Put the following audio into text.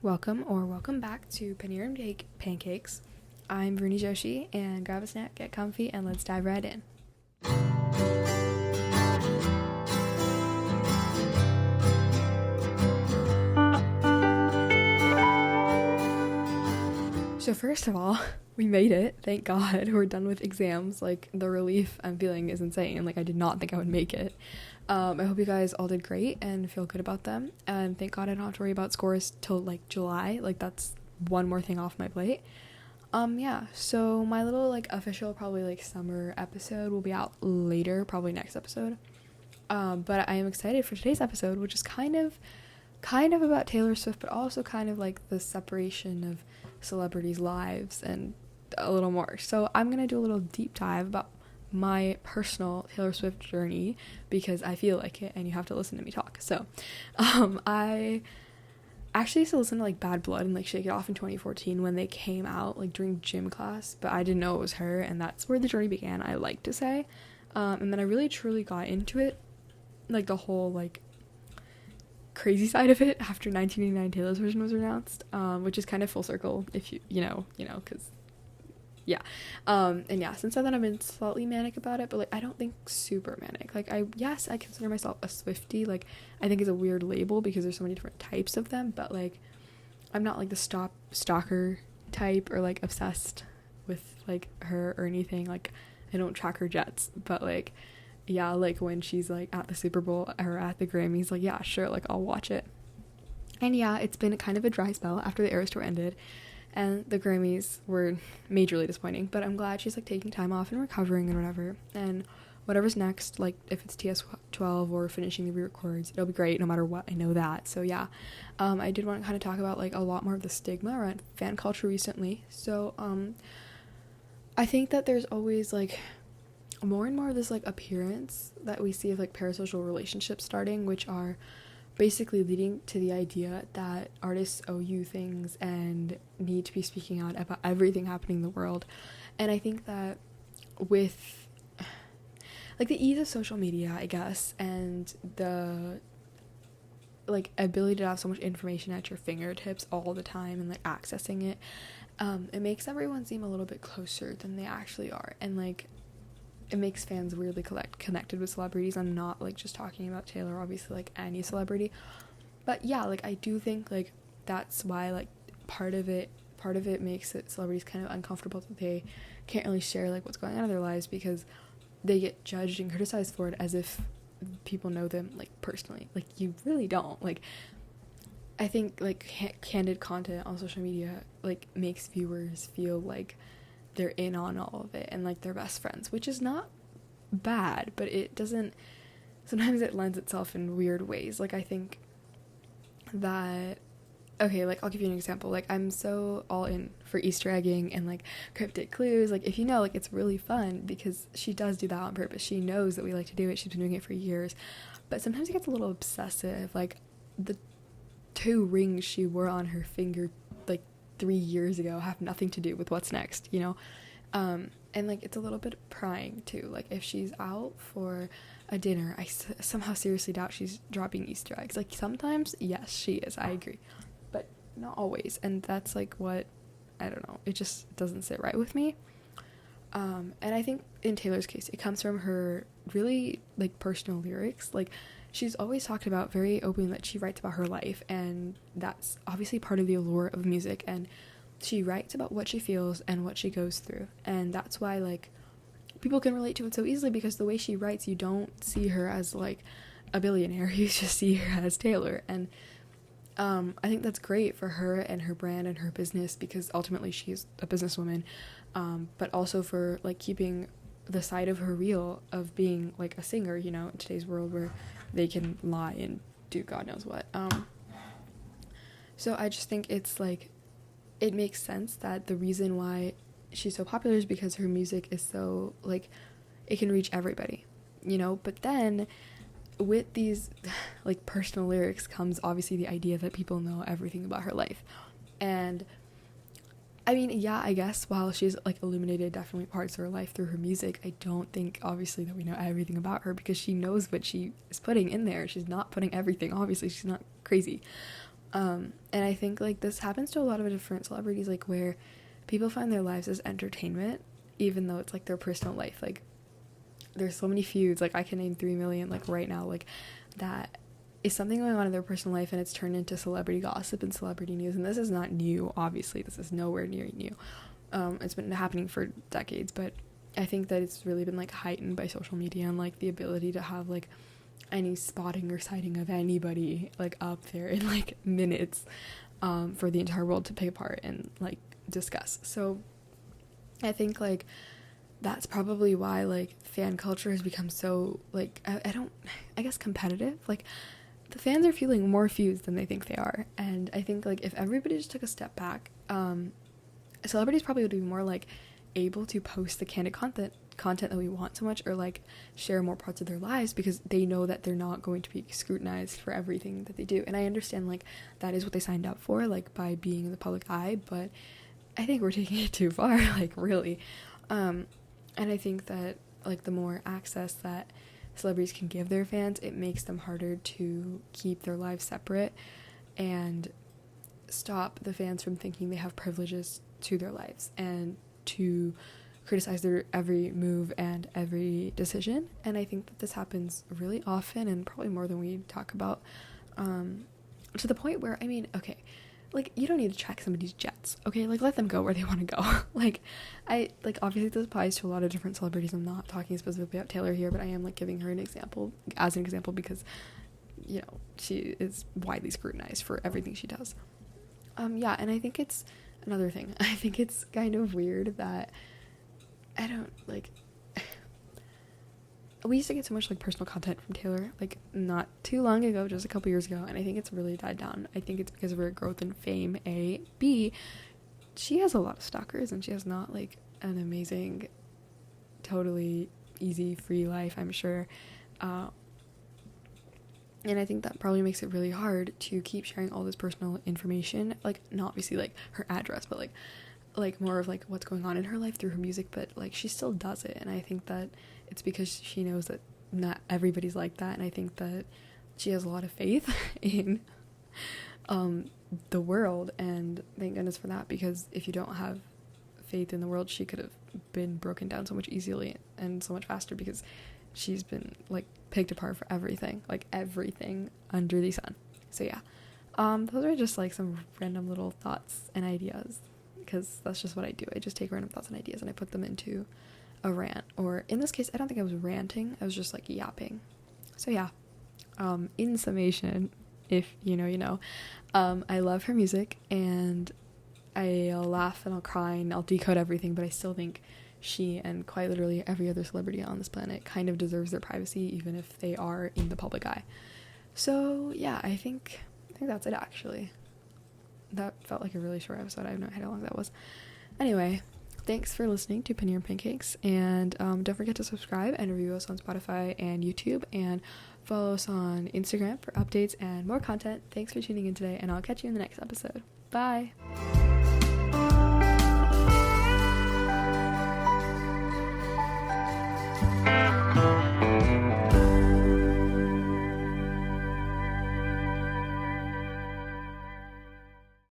welcome back to Paneer and Pancakes. I'm Vaaruni Joshi, and grab a snack, get comfy, and let's dive right in. So first of all, we made it, thank God. We're done with exams. Like, the relief I'm feeling is insane. Like, I did not think I would make it. I hope you guys all did great and feel good about them. And thank God I don't have to worry about scores till, like, July. Like, that's one more thing off my plate. Yeah, so my little, like, official, probably, like, summer episode will be out later, probably next episode. But I am excited for today's episode, which is kind of about Taylor Swift, but also kind of, like, the separation of celebrities' lives and a little more. So I'm gonna do a little deep dive about my personal Taylor Swift journey because I feel like it and you have to listen to me talk. So I actually used to listen to like Bad Blood and like Shake It Off in 2014 when they came out, like during gym class, but I didn't know it was her, and that's where the journey began, I like to say. And then I really truly got into it, like the whole like crazy side of it, after 1989 Taylor's version was announced, which is kind of full circle if you know because yeah. And yeah, since then I've been slightly manic about it, but like I don't think super manic. Like I consider myself a Swiftie. Like I think it's a weird label because there's so many different types of them, but like I'm not like the stalker type or like obsessed with like her or anything. Like I don't track her jets, but like yeah, like when she's like at the Super Bowl or at the Grammys, like yeah, sure, like I'll watch it. And yeah, it's been kind of a dry spell after the Eras tour ended, and the Grammys were majorly disappointing, but I'm glad she's like taking time off and recovering and whatever. And whatever's next, like if it's TS12 or finishing the re-records, it'll be great no matter what. I know that. So yeah, I did want to kind of talk about like a lot more of the stigma around fan culture recently. So I think that there's always like more and more of this like appearance that we see of like parasocial relationships starting, which are basically leading to the idea that artists owe you things and need to be speaking out about everything happening in the world. And I think that with like the ease of social media, I guess, and the like ability to have so much information at your fingertips all the time and like accessing it, it makes everyone seem a little bit closer than they actually are. And like it makes fans weirdly connected with celebrities. I'm not like just talking about Taylor, obviously, like any celebrity, but yeah, like I do think like that's why like part of it makes it celebrities kind of uncomfortable that they can't really share like what's going on in their lives because they get judged and criticized for it as if people know them like personally. Like you really don't. Like I think like candid content on social media like makes viewers feel like they're in on all of it and like they're best friends, which is not bad, but it doesn't, sometimes it lends itself in weird ways. Like I think that, okay, like I'll give you an example. Like I'm so all in for Easter egging and like cryptic clues. Like if you know, like it's really fun because she does do that on purpose. She knows that we like to do it. She's been doing it for years, but sometimes it gets a little obsessive. Like the 2 rings she wore on her finger like 3 years ago have nothing to do with what's next, you know. And like it's a little bit prying too. Like if she's out for a dinner, I somehow seriously doubt she's dropping Easter eggs. Like sometimes yes she is, I agree, but not always. And that's like what, I don't know, it just doesn't sit right with me. And I think in Taylor's case it comes from her really like personal lyrics. Like she's always talked about very openly that she writes about her life, and that's obviously part of the allure of music, and she writes about what she feels and what she goes through, and that's why like people can relate to it so easily because the way she writes, you don't see her as like a billionaire, you just see her as Taylor. And I think that's great for her and her brand and her business because ultimately she's a businesswoman, but also for like keeping the side of her real of being like a singer, you know, in today's world where they can lie and do God knows what. So I just think it's like it makes sense that the reason why she's so popular is because her music is so like it can reach everybody, you know. But then with these like personal lyrics comes obviously the idea that people know everything about her life. And I mean, yeah, I guess while she's like illuminated definitely parts of her life through her music, I don't think obviously that we know everything about her because she knows what she is putting in there. She's not putting everything, obviously she's not crazy. And I think like this happens to a lot of different celebrities, like where people find their lives as entertainment even though it's like their personal life. Like there's so many feuds, like I can name 3 million like right now, like that is something going on in their personal life and it's turned into celebrity gossip and celebrity news. And this is not new, obviously. This is nowhere near new. It's been happening for decades, but I think that it's really been like heightened by social media and like the ability to have like any spotting or sighting of anybody like up there in like minutes for the entire world to pick apart and like discuss. So I think like that's probably why like fan culture has become so like I guess competitive. Like the fans are feeling more fused than they think they are, and I think like if everybody just took a step back, celebrities probably would be more like able to post the candid content that we want so much, or like share more parts of their lives because they know that they're not going to be scrutinized for everything that they do. And I understand like that is what they signed up for, like by being in the public eye, but I think we're taking it too far, like really. And I think that like the more access that celebrities can give their fans, it makes them harder to keep their lives separate and stop the fans from thinking they have privileges to their lives and to criticize their every move and every decision. And I think that this happens really often and probably more than we talk about, to the point where, I mean, okay, like you don't need to check somebody's jets, okay? Like let them go where they want to go. Like obviously this applies to a lot of different celebrities. I'm not talking specifically about Taylor here, but I am like giving her an example because you know she is widely scrutinized for everything she does. Yeah, and I think it's another thing. I think it's kind of weird that I don't like. We used to get so much like personal content from Taylor like not too long ago, just a couple years ago, and I think it's really died down. I think it's because of her growth in fame. A, B, she has a lot of stalkers and she has not like an amazing, totally easy free life, I'm sure. And I think that probably makes it really hard to keep sharing all this personal information, like not obviously like her address, but like more of like what's going on in her life through her music, but like she still does it. And I think that it's because she knows that not everybody's like that, and I think that she has a lot of faith in the world, and thank goodness for that, because if you don't have faith in the world, she could have been broken down so much easily and so much faster, because she's been like picked apart for everything, like everything under the sun. So yeah, those are just like some random little thoughts and ideas, because that's just what I do. I just take random thoughts and ideas and I put them into a rant, or in this case I don't think I was ranting, I was just like yapping. So yeah, in summation, if you know, I love her music and I'll laugh and I'll cry and I'll decode everything, but I still think she and quite literally every other celebrity on this planet kind of deserves their privacy, even if they are in the public eye. So yeah, I think that's it. Actually, that felt like a really short episode. I have no idea how long that was. Anyway, thanks for listening to Paneer and Pancakes, and don't forget to subscribe and review us on Spotify and YouTube, and follow us on Instagram for updates and more content. Thanks for tuning in today, and I'll catch you in the next episode. Bye!